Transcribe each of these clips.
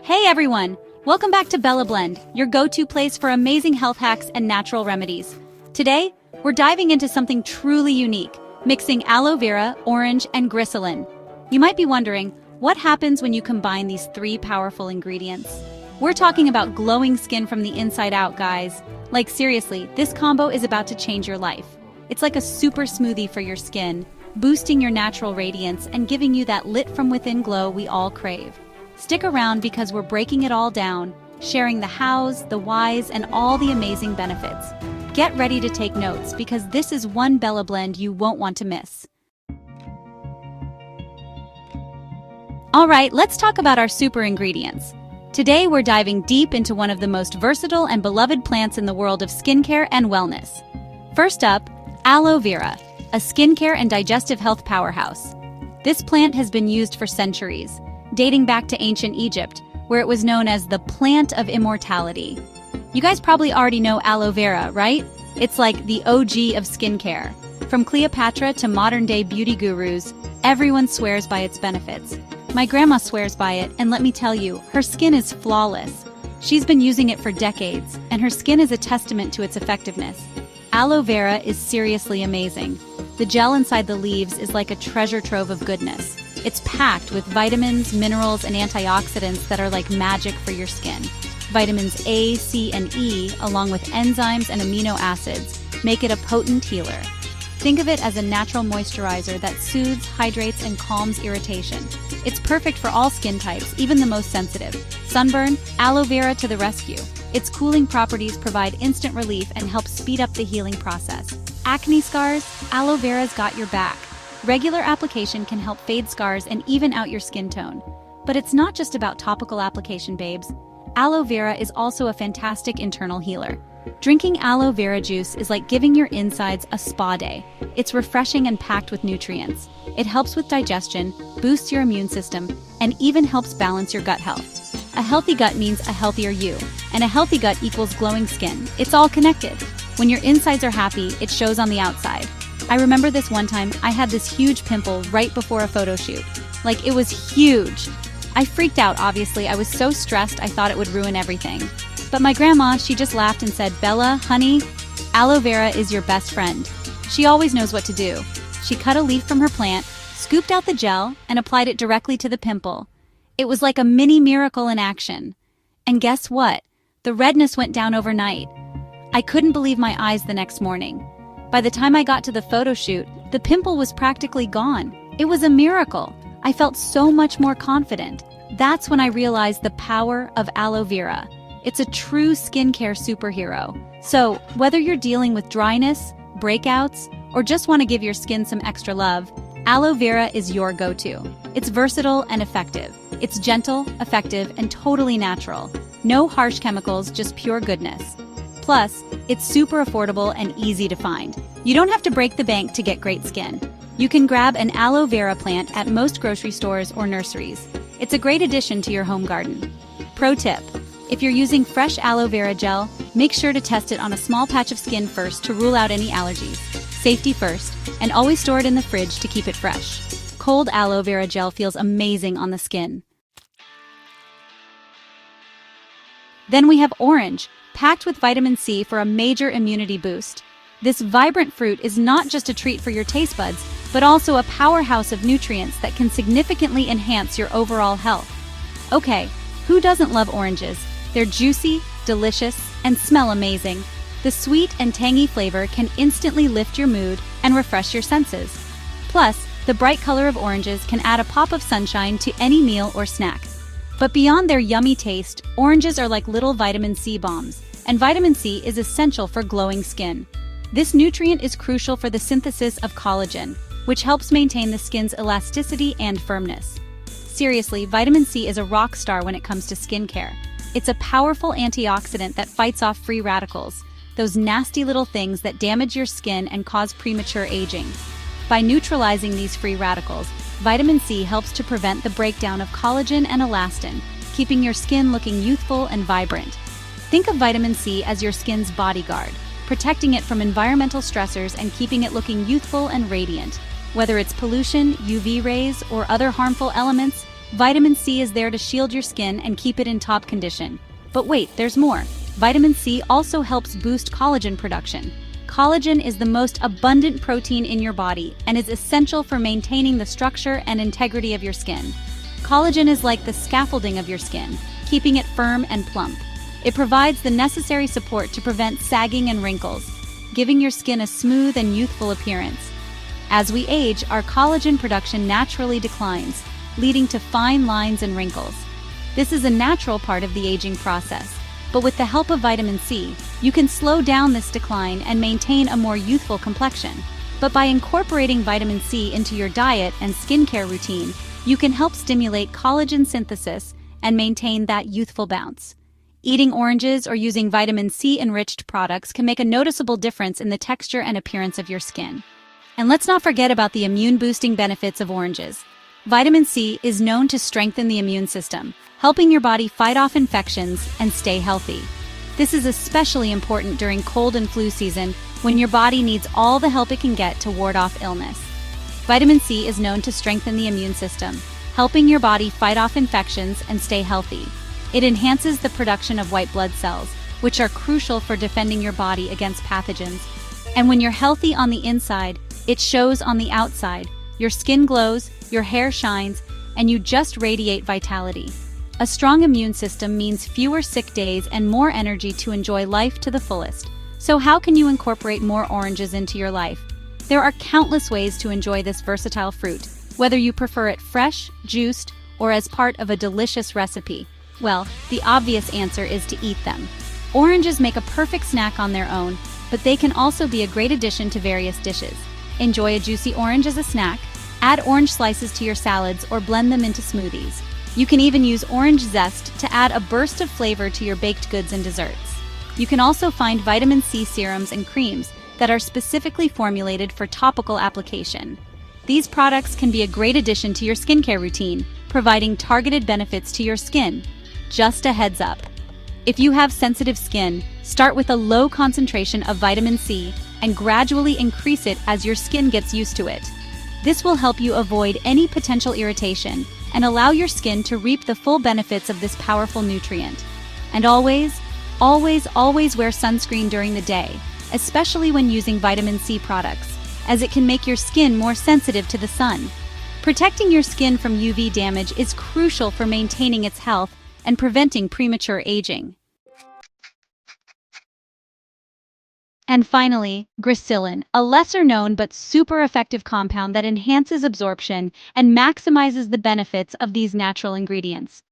Hey everyone! Welcome back to Bella Blend, your go-to place for amazing health hacks and natural remedies. Today, we're diving into something truly unique, mixing aloe vera, orange, and Gryscilin. You might be wondering, what happens when you combine these three powerful ingredients? We're talking about glowing skin from the inside out, guys. Like seriously, this combo is about to change your life. It's like a super smoothie for your skin, boosting your natural radiance and giving you that lit from within glow we all crave. Stick around because we're breaking it all down, sharing the hows, the whys, and all the amazing benefits. Get ready to take notes because this is one Bella Blend you won't want to miss. Alright, let's talk about our super ingredients. Today we're diving deep into one of the most versatile and beloved plants in the world of skincare and wellness. First up, aloe vera, a skincare and digestive health powerhouse. This plant has been used for centuries, dating back to ancient Egypt, where it was known as the plant of immortality. You guys probably already know aloe vera, right? It's like the OG of skincare. From Cleopatra to modern-day beauty gurus, everyone swears by its benefits. My grandma swears by it, and let me tell you, her skin is flawless. She's been using it for decades, and her skin is a testament to its effectiveness. Aloe vera is seriously amazing. The gel inside the leaves is like a treasure trove of goodness. It's packed with vitamins, minerals, and antioxidants that are like magic for your skin. Vitamins A, C, and E, along with enzymes and amino acids, make it a potent healer. Think of it as a natural moisturizer that soothes, hydrates, and calms irritation. It's perfect for all skin types, even the most sensitive. Sunburn, aloe vera to the rescue. Its cooling properties provide instant relief and help speed up the healing process. Acne scars, aloe vera's got your back. Regular application can help fade scars and even out your skin tone. But it's not just about topical application, babes. Aloe vera is also a fantastic internal healer. Drinking aloe vera juice is like giving your insides a spa day. It's refreshing and packed with nutrients. It helps with digestion, boosts your immune system, and even helps balance your gut health. A healthy gut means a healthier you, and a healthy gut equals glowing skin. It's all connected. When your insides are happy, it shows on the outside. I remember this one time, I had this huge pimple right before a photo shoot. Like, it was huge. I freaked out, obviously. I was so stressed I thought it would ruin everything. But my grandma, she just laughed and said, "Bella, honey, aloe vera is your best friend." She always knows what to do. She cut a leaf from her plant, scooped out the gel, and applied it directly to the pimple. It was like a mini miracle in action. And guess what? The redness went down overnight. I couldn't believe my eyes the next morning. By the time I got to the photo shoot, the pimple was practically gone. It was a miracle. I felt so much more confident. That's when I realized the power of aloe vera. It's a true skincare superhero. So, whether you're dealing with dryness, breakouts, or just want to give your skin some extra love, aloe vera is your go-to. It's versatile and effective. It's gentle, effective, and totally natural. No harsh chemicals, just pure goodness. Plus, it's super affordable and easy to find. You don't have to break the bank to get great skin. You can grab an aloe vera plant at most grocery stores or nurseries. It's a great addition to your home garden. Pro tip: if you're using fresh aloe vera gel, make sure to test it on a small patch of skin first to rule out any allergies. Safety first, and always store it in the fridge to keep it fresh. Cold aloe vera gel feels amazing on the skin. Then we have orange, packed with vitamin C for a major immunity boost. This vibrant fruit is not just a treat for your taste buds, but also a powerhouse of nutrients that can significantly enhance your overall health. Okay, who doesn't love oranges? They're juicy, delicious, and smell amazing. The sweet and tangy flavor can instantly lift your mood and refresh your senses. Plus, the bright color of oranges can add a pop of sunshine to any meal or snack. But beyond their yummy taste, oranges are like little vitamin C bombs, and vitamin C is essential for glowing skin. This nutrient is crucial for the synthesis of collagen, which helps maintain the skin's elasticity and firmness. Seriously, vitamin C is a rock star when it comes to skincare. It's a powerful antioxidant that fights off free radicals, those nasty little things that damage your skin and cause premature aging. By neutralizing these free radicals, vitamin C helps to prevent the breakdown of collagen and elastin, keeping your skin looking youthful and vibrant. Think of vitamin C as your skin's bodyguard, protecting it from environmental stressors and keeping it looking youthful and radiant. Whether it's pollution, UV rays, or other harmful elements, Vitamin C is there to shield your skin and keep it in top condition. But wait, there's more. Vitamin C also helps boost collagen production. Collagen is the most abundant protein in your body and is essential for maintaining the structure and integrity of your skin. Collagen is like the scaffolding of your skin, keeping it firm and plump. It provides the necessary support to prevent sagging and wrinkles, giving your skin a smooth and youthful appearance. As we age, our collagen production naturally declines, leading to fine lines and wrinkles. This is a natural part of the aging process. But with the help of vitamin C, you can slow down this decline and maintain a more youthful complexion. But by incorporating vitamin C into your diet and skincare routine, you can help stimulate collagen synthesis and maintain that youthful bounce. Eating oranges or using vitamin C-enriched products can make a noticeable difference in the texture and appearance of your skin. And let's not forget about the immune-boosting benefits of oranges. Vitamin C is known to strengthen the immune system, helping your body fight off infections and stay healthy. This is especially important during cold and flu season when your body needs all the help it can get to ward off illness. Vitamin C is known to strengthen the immune system, helping your body fight off infections and stay healthy. It enhances the production of white blood cells, which are crucial for defending your body against pathogens. And when you're healthy on the inside, it shows on the outside. Your skin glows, your hair shines, and you just radiate vitality. A strong immune system means fewer sick days and more energy to enjoy life to the fullest. So how can you incorporate more oranges into your life? There are countless ways to enjoy this versatile fruit, whether you prefer it fresh, juiced, or as part of a delicious recipe. Well, the obvious answer is to eat them. Oranges make a perfect snack on their own, but they can also be a great addition to various dishes. Enjoy a juicy orange as a snack, add orange slices to your salads, or blend them into smoothies. You can even use orange zest to add a burst of flavor to your baked goods and desserts. You can also find vitamin C serums and creams that are specifically formulated for topical application. These products can be a great addition to your skincare routine, providing targeted benefits to your skin. Just a heads up. If you have sensitive skin, start with a low concentration of vitamin C and gradually increase it as your skin gets used to it. This will help you avoid any potential irritation and allow your skin to reap the full benefits of this powerful nutrient. And always, always, always wear sunscreen during the day, especially when using vitamin C products, as it can make your skin more sensitive to the sun. Protecting your skin from UV damage is crucial for maintaining its health and preventing premature aging. And finally, Gryscilin, a lesser-known but super effective compound that enhances absorption and maximizes the benefits of these natural ingredients.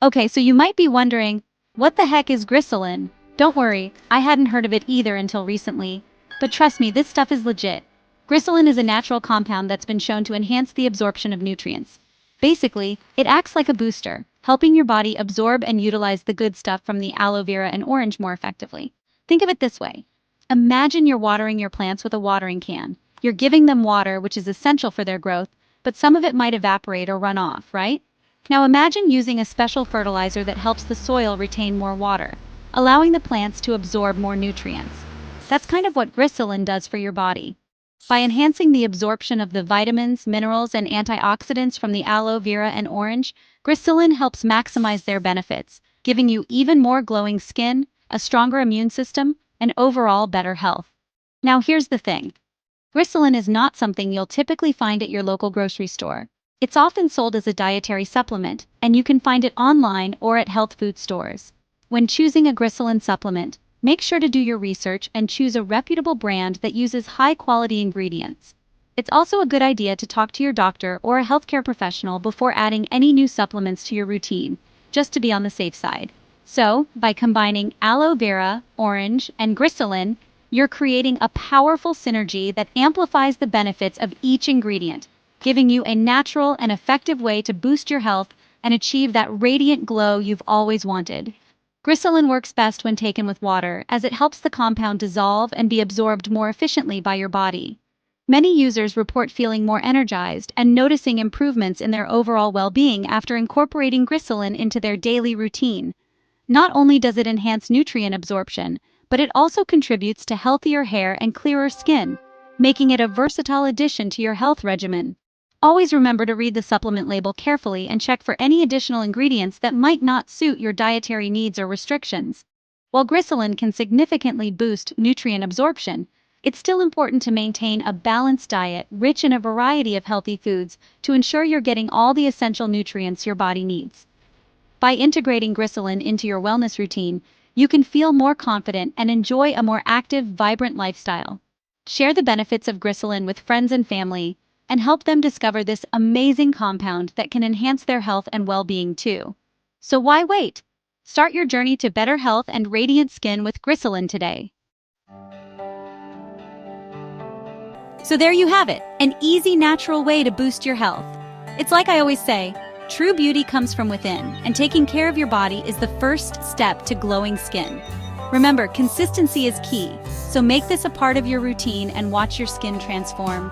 Okay, so you might be wondering, what the heck is Gryscilin? Don't worry, I hadn't heard of it either until recently. But trust me, this stuff is legit. Gryscilin is a natural compound that's been shown to enhance the absorption of nutrients. Basically, it acts like a booster, helping your body absorb and utilize the good stuff from the aloe vera and orange more effectively. Think of it this way. Imagine you're watering your plants with a watering can. You're giving them water, which is essential for their growth, but some of it might evaporate or run off, right? Now imagine using a special fertilizer that helps the soil retain more water, allowing the plants to absorb more nutrients. That's kind of what Gryscilin does for your body. By enhancing the absorption of the vitamins, minerals, and antioxidants from the aloe vera and orange, Gryscilin helps maximize their benefits, giving you even more glowing skin, a stronger immune system, and overall better health. Now here's the thing. Gryscilin is not something you'll typically find at your local grocery store. It's often sold as a dietary supplement, and you can find it online or at health food stores. When choosing a Gryscilin supplement, make sure to do your research and choose a reputable brand that uses high-quality ingredients. It's also a good idea to talk to your doctor or a healthcare professional before adding any new supplements to your routine, just to be on the safe side. So, by combining aloe vera, orange, and Gryscilin, you're creating a powerful synergy that amplifies the benefits of each ingredient, giving you a natural and effective way to boost your health and achieve that radiant glow you've always wanted. Gryscilin works best when taken with water, as it helps the compound dissolve and be absorbed more efficiently by your body. Many users report feeling more energized and noticing improvements in their overall well-being after incorporating Gryscilin into their daily routine. Not only does it enhance nutrient absorption, but it also contributes to healthier hair and clearer skin, making it a versatile addition to your health regimen. Always remember to read the supplement label carefully and check for any additional ingredients that might not suit your dietary needs or restrictions. While Gryscilin can significantly boost nutrient absorption, it's still important to maintain a balanced diet rich in a variety of healthy foods to ensure you're getting all the essential nutrients your body needs. By integrating Gryscilin into your wellness routine, you can feel more confident and enjoy a more active, vibrant lifestyle. Share the benefits of Gryscilin with friends and family, and help them discover this amazing compound that can enhance their health and well-being too. So why wait? Start your journey to better health and radiant skin with Gryscilin today. So there you have it, an easy, natural way to boost your health. It's like I always say, true beauty comes from within, and taking care of your body is the first step to glowing skin. Remember, consistency is key, so make this a part of your routine and watch your skin transform.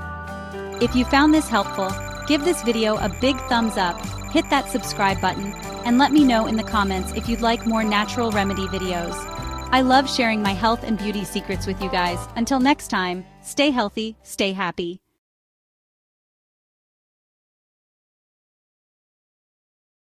If you found this helpful, give this video a big thumbs up, hit that subscribe button, and let me know in the comments if you'd like more natural remedy videos. I love sharing my health and beauty secrets with you guys. Until next time, stay healthy, stay happy.